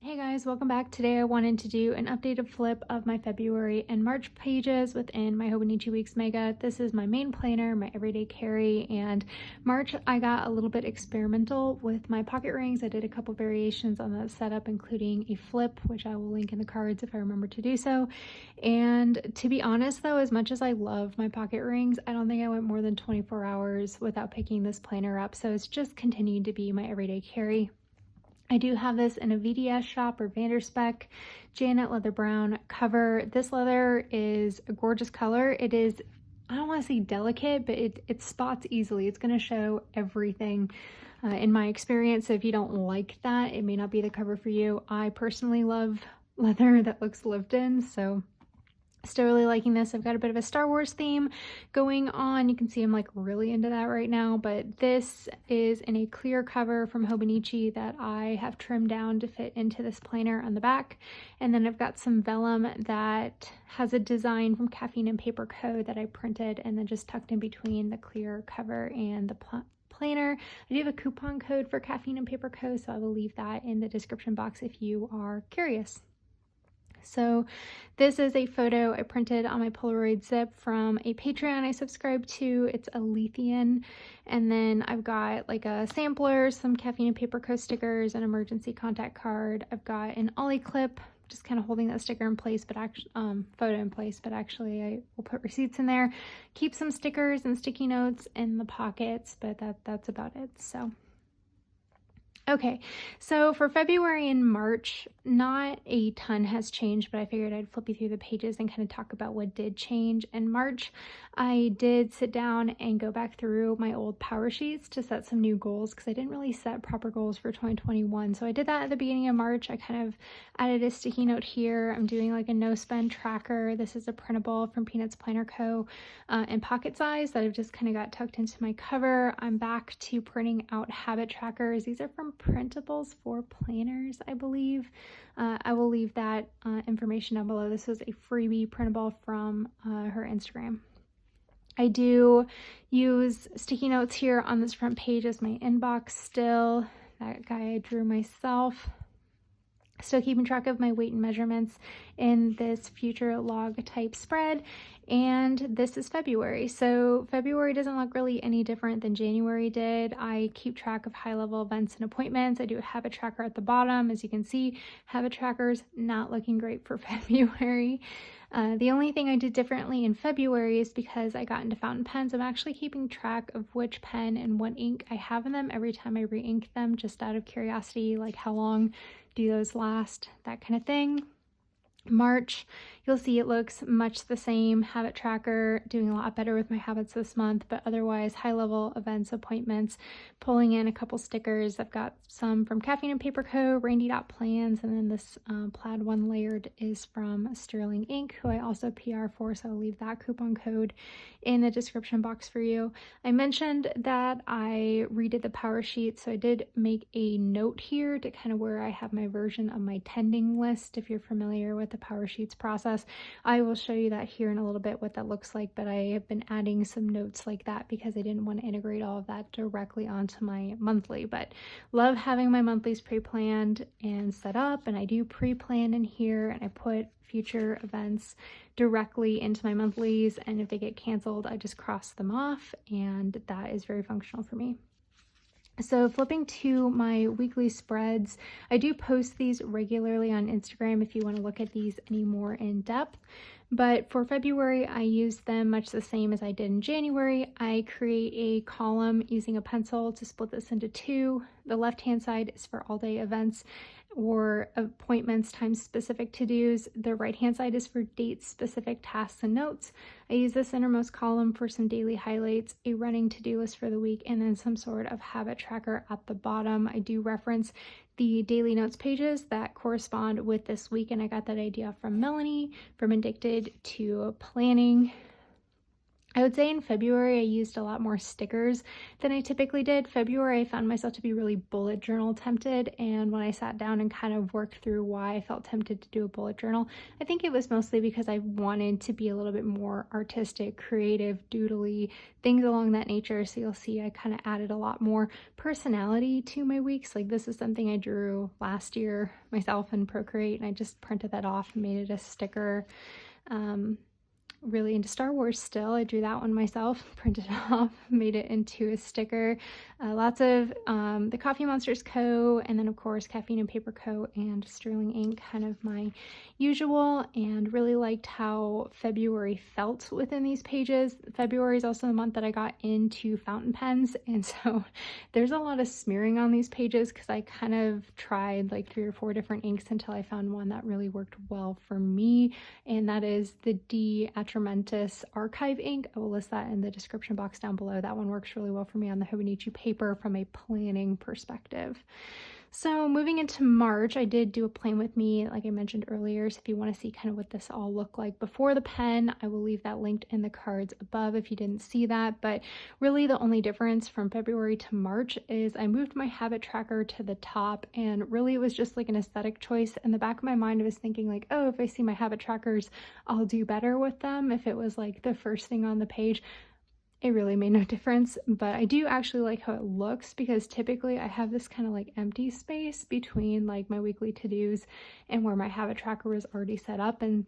Hey guys, welcome back. Today I wanted to do an updated flip of my February and March pages within my Hobonichi Weeks Mega. This is my main planner, my everyday carry, and March I got a little bit experimental with my pocket rings. I did a couple variations on that setup, including a flip, which I will link in the cards if I remember to do so. And to be honest though, as much as I love my pocket rings, I don't think I went more than 24 hours without picking this planner up, so it's just continued to be my everyday carry. I do have this in a VDS shop or Vanderspec Janet leather brown cover. This leather is a gorgeous color. It is, I don't want to say delicate, but it spots easily. It's going to show everything in my experience. So if you don't like that, it may not be the cover for you. I personally love leather that looks lived in, so still really liking this. I've got a bit of a Star Wars theme going on. You can see I'm like really into that right now, but this is in a clear cover from Hobonichi that I have trimmed down to fit into this planner on the back. And then I've got some vellum that has a design from Caffeine and Paper Co. that I printed and then just tucked in between the clear cover and the planner. I do have a coupon code for Caffeine and Paper Co., so I will leave that in the description box if you are curious. So this is a photo I printed on my Polaroid zip from a Patreon I subscribe to. It's a Lethean. And then I've got like a sampler, some Caffeine and Paper Co. stickers, an emergency contact card. I've got an ollie clip, just kind of holding that sticker in place, but actually photo in place, but actually I will put receipts in there. Keep some stickers and sticky notes in the pockets, but that's about it. So okay, so for February and March, not a ton has changed, but I figured I'd flip you through the pages and kind of talk about what did change. In March, I did sit down and go back through my old power sheets to set some new goals because I didn't really set proper goals for 2021. So I did that at the beginning of March. I kind of added a sticky note here. I'm doing like a no spend tracker. This is a printable from Peanuts Planner Co. In pocket size that I've just kind of got tucked into my cover. I'm back to printing out habit trackers. These are from PrintableForPlanners, I believe. I will leave that information down below. This was a freebie printable from her Instagram. I do use sticky notes here on this front page as my inbox still. That guy I drew myself. Still keeping track of my weight and measurements in this future log type spread. And this is February. So February doesn't look really any different than January did. I keep track of high level events and appointments. I do a habit tracker at the bottom. As you can see, habit trackers not looking great for February. The only thing I did differently in February is because I got into fountain pens. I'm actually keeping track of which pen and what ink I have in them every time I re-ink them, just out of curiosity, like how long do those last, that kind of thing. March, you'll see it looks much the same. Habit tracker, doing a lot better with my habits this month, but otherwise high level events, appointments, pulling in a couple stickers. I've got some from Caffeine and Paper Co., Randy.plans, and then this plaid one layered is from Sterling Ink, who I also PR for, so I'll leave that coupon code in the description box for you. I mentioned that I redid the power sheet, so I did make a note here to kind of where I have my version of my tending list. If you're familiar with the power sheets process, I will show you that here in a little bit what that looks like, but I have been adding some notes like that because I didn't want to integrate all of that directly onto my monthly. But love having my monthlies pre-planned and set up, and I do pre-plan in here, and I put future events directly into my monthlies, and if they get canceled I just cross them off, and that is very functional for me. So flipping to my weekly spreads, I do post these regularly on Instagram if you want to look at these any more in depth. But for February, I used them much the same as I did in January. I create a column using a pencil to split this into two. The left-hand side is for all-day events or appointments, time-specific to-dos. The right-hand side is for date-specific tasks and notes. I use this innermost column for some daily highlights, a running to-do list for the week, and then some sort of habit tracker at the bottom. I do reference the daily notes pages that correspond with this week, and I got that idea from Melanie from Addicted to Planning. I would say in February, I used a lot more stickers than I typically did. February, I found myself to be really bullet journal tempted. And when I sat down and kind of worked through why I felt tempted to do a bullet journal, I think it was mostly because I wanted to be a little bit more artistic, creative, doodly, things along that nature. So you'll see I kind of added a lot more personality to my weeks. Like this is something I drew last year myself in Procreate, and I just printed that off and made it a sticker. Really into Star Wars still. I drew that one myself, printed it off, made it into a sticker. Lots of the Coffee Monsters Co. and then of course Caffeine and Paper Co. and Sterling Ink, kind of my usual, and really liked how February felt within these pages. February is also the month that I got into fountain pens, and so there's a lot of smearing on these pages because I kind of tried like 3 or 4 different inks until I found one that really worked well for me, and that is the Atramentis Archive Ink. I will list that in the description box down below. That one works really well for me on the Hobonichi paper from a planning perspective. So moving into March, I did do a plan with me, like I mentioned earlier. So if you want to see kind of what this all looked like before the pen, I will leave that linked in the cards above if you didn't see that. But really the only difference from February to March is I moved my habit tracker to the top, and really it was just like an aesthetic choice. In the back of my mind, I was thinking like, oh, if I see my habit trackers, I'll do better with them if it was like the first thing on the page. It really made no difference, but I do actually like how it looks because typically I have this kind of like empty space between like my weekly to-dos and where my habit tracker was already set up, and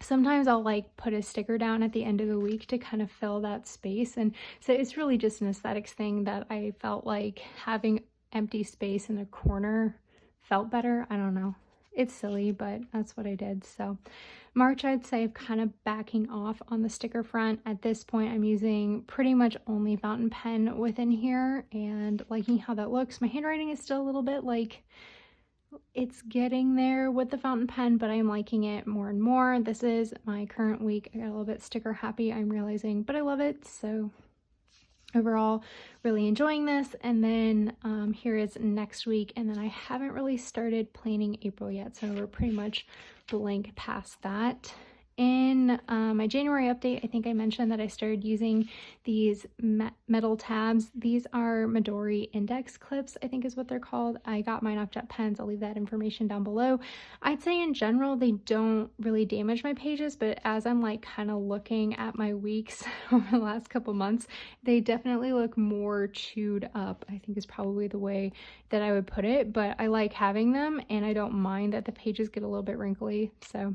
sometimes I'll like put a sticker down at the end of the week to kind of fill that space. And so it's really just an aesthetics thing that I felt like having empty space in a corner felt better. I don't know. It's silly, but that's what I did. So March, I'd say I'm kind of backing off on the sticker front. At this point, I'm using pretty much only fountain pen within here and liking how that looks. My handwriting is still a little bit like it's getting there with the fountain pen, but I'm liking it more and more. This is my current week. I got a little bit sticker happy, I'm realizing, but I love it. So overall, really enjoying this. And then here is next week, and then I haven't really started planning April yet, so we're pretty much blank past that. In my January update, I think I mentioned that I started using these metal tabs. These are Midori index clips, I think is what they're called. I got mine off Jet Pens. I'll leave that information down below. I'd say in general, they don't really damage my pages, but as I'm like kind of looking at my weeks over the last couple months, they definitely look more chewed up, I think is probably the way that I would put it, but I like having them and I don't mind that the pages get a little bit wrinkly. So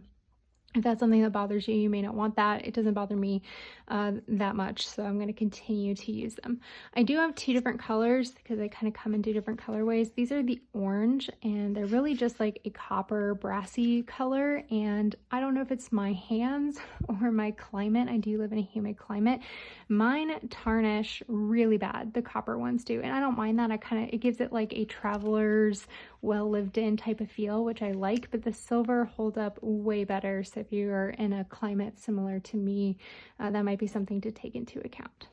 if that's something that bothers you, you may not want that. It doesn't bother me that much, so I'm going to continue to use them. I do have 2 different colors because they kind of come in 2 different colorways. These are the orange, and they're really just like a copper brassy color, and I don't know if it's my hands or my climate. I do live in a humid climate. Mine tarnish really bad, the copper ones do, and I don't mind that. It gives it like a traveler's well lived in type of feel, which I like, but the silver holds up way better. So if you are in a climate similar to me, that might be something to take into account.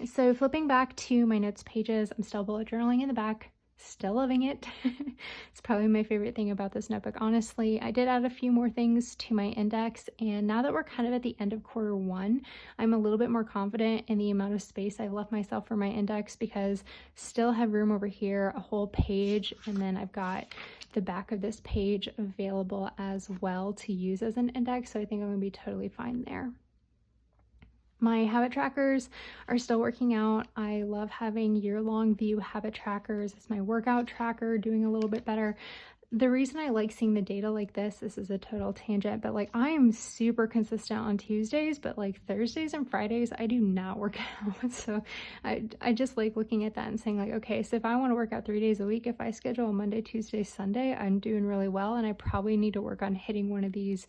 So flipping back to my notes pages, I'm still bullet journaling in the back. Still loving it. It's probably my favorite thing about this notebook, honestly. I did add a few more things to my index, and now that we're kind of at the end of Q1, I'm a little bit more confident in the amount of space I've left myself for my index, because still have room over here, a whole page, and then I've got the back of this page available as well to use as an index, so I think I'm going to be totally fine there. My habit trackers are still working out. I love having year-long view habit trackers. It's my workout tracker, doing a little bit better. The reason I like seeing the data like this is a total tangent, but like I am super consistent on Tuesdays, but like Thursdays and Fridays, I do not work out. So I just like looking at that and saying like, okay, so if I want to work out 3 days a week, if I schedule Monday, Tuesday, Sunday, I'm doing really well. And I probably need to work on hitting one of these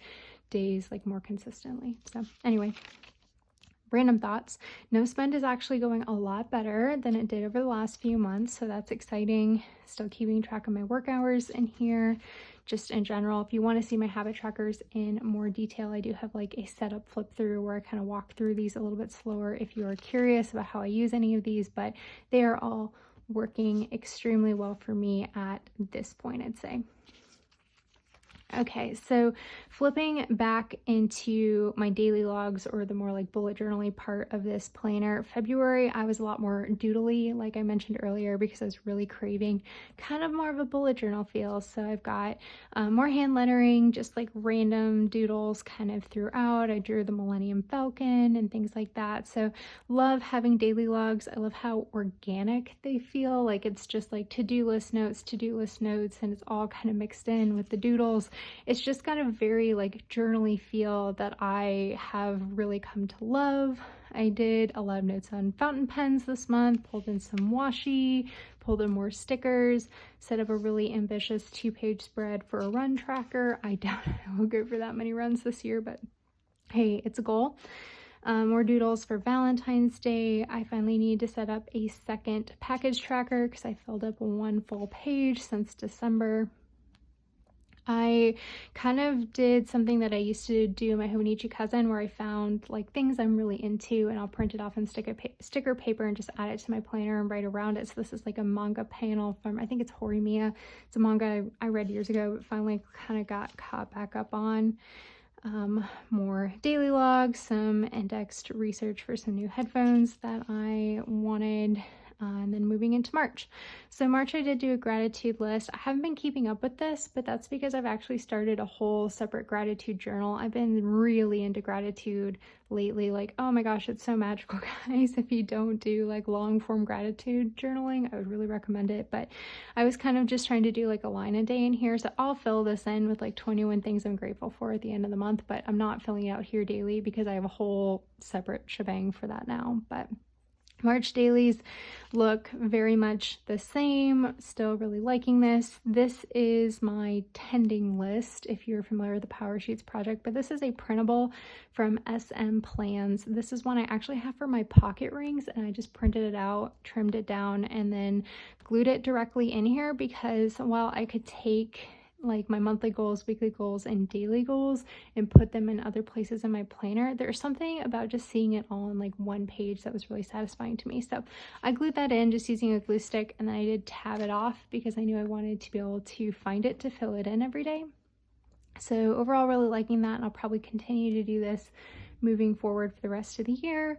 days like more consistently. So anyway, random thoughts. No spend is actually going a lot better than it did over the last few months, so that's exciting. Still keeping track of my work hours in here. Just in general, if you want to see my habit trackers in more detail, I do have like a setup flip through where I kind of walk through these a little bit slower if you are curious about how I use any of these, but they are all working extremely well for me at this point, I'd say. Okay, so flipping back into my daily logs, or the more like bullet journaling part of this planner, February I was a lot more doodly, like I mentioned earlier, because I was really craving kind of more of a bullet journal feel. So I've got more hand lettering, just like random doodles kind of throughout. I drew the Millennium Falcon and things like that. So love having daily logs. I love how organic they feel. Like it's just like to-do list notes, and it's all kind of mixed in with the doodles. It's just got a very like journaly feel that I have really come to love. I did a lot of notes on fountain pens this month, pulled in some washi, pulled in more stickers, set up a really ambitious 2-page spread for a run tracker. I doubt I will go for that many runs this year, but hey, it's a goal. More doodles for Valentine's Day. I finally need to set up a second package tracker because I filled up one full page since December. I kind of did something that I used to do in my Hobonichi cousin, where I found like things I'm really into and I'll print it off on sticker paper and just add it to my planner and write around it. So this is like a manga panel from, I think it's Horimiya. It's a manga I read years ago, but finally kind of got caught back up on. More daily logs, some indexed research for some new headphones that I wanted. And then moving into March. So March I did do a gratitude list. I haven't been keeping up with this, but that's because I've actually started a whole separate gratitude journal. I've been really into gratitude lately. Like, oh my gosh, it's so magical, guys. If you don't do like long form gratitude journaling, I would really recommend it. But I was kind of just trying to do like a line a day in here. So I'll fill this in with like 21 things I'm grateful for at the end of the month, but I'm not filling it out here daily because I have a whole separate shebang for that now. But March dailies look very much the same. Still really liking this. This is my tending list, if you're familiar with the Power Sheets project, but this is a printable from SMPlans. This is one I actually have for my pocket rings, and I just printed it out, trimmed it down, and then glued it directly in here because while I could take like my monthly goals, weekly goals, and daily goals and put them in other places in my planner, there's something about just seeing it all on like one page that was really satisfying to me. So I glued that in just using a glue stick, and then I did tab it off because I knew I wanted to be able to find it to fill it in every day. So overall, really liking that, and I'll probably continue to do this moving forward for the rest of the year.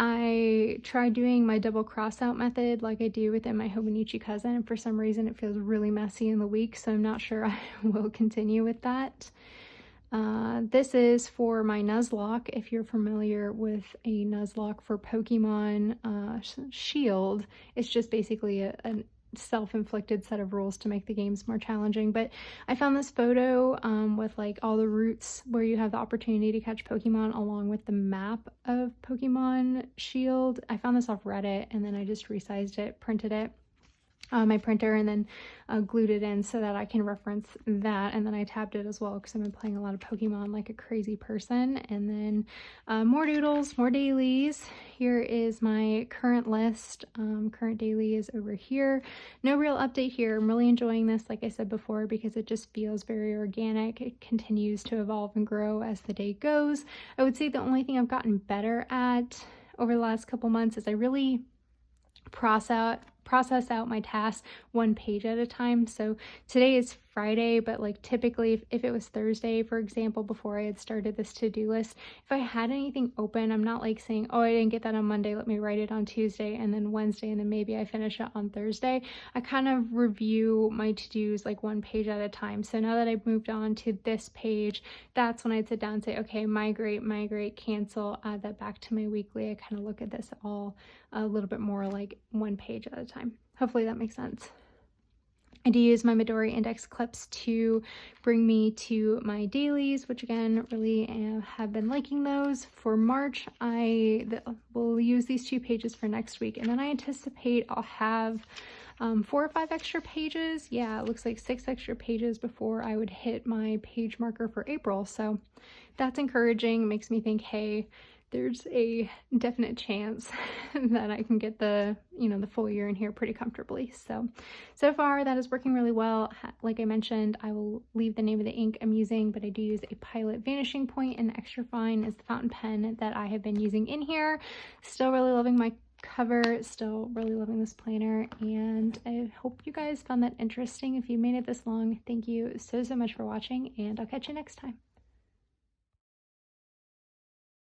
I tried doing my double cross out method like I do within my Hobonichi cousin, and for some reason it feels really messy in the week, so I'm not sure I will continue with that. This is for my Nuzlocke. If you're familiar with a Nuzlocke for Pokemon Shield, it's just basically a self-inflicted set of rules to make the games more challenging. But I found this photo with like all the routes where you have the opportunity to catch Pokemon along with the map of Pokemon Shield. I found this off Reddit, and then I just resized it, printed it on my printer, and then glued it in so that I can reference that. And then I tabbed it as well because I've been playing a lot of Pokemon like a crazy person. And then more doodles, more dailies. Here is my current list. Current daily is over here. No real update here. I'm really enjoying this, like I said before, because it just feels very organic. It continues to evolve and grow as the day goes. I would say the only thing I've gotten better at over the last couple months is I really process out my tasks one page at a time. So today is Friday, but like typically if it was Thursday, for example, before I had started this to-do list, if I had anything open, I'm not like saying, oh, I didn't get that on Monday, let me write it on Tuesday and then Wednesday, and then maybe I finish it on Thursday. I kind of review my to-dos like one page at a time. So now that I've moved on to this page, that's when I'd sit down and say, okay, migrate, cancel, add that back to my weekly. I kind of look at this all a little bit more like one page at a time. Hopefully that makes sense. I do use my Midori index clips to bring me to my dailies, which again, really have been liking those. For March, I will use these 2 pages for next week, and then I anticipate I'll have 4 or 5 extra pages. Yeah, it looks like 6 extra pages before I would hit my page marker for April. So that's encouraging. It makes me think, hey, there's a definite chance that I can get the full year in here pretty comfortably. So far that is working really well. Like I mentioned, I will leave the name of the ink I'm using, but I do use a Pilot Vanishing Point, and Extra Fine is the fountain pen that I have been using in here. Still really loving my cover. Still really loving this planner, and I hope you guys found that interesting. If you made it this long, thank you so much for watching, and I'll catch you next time.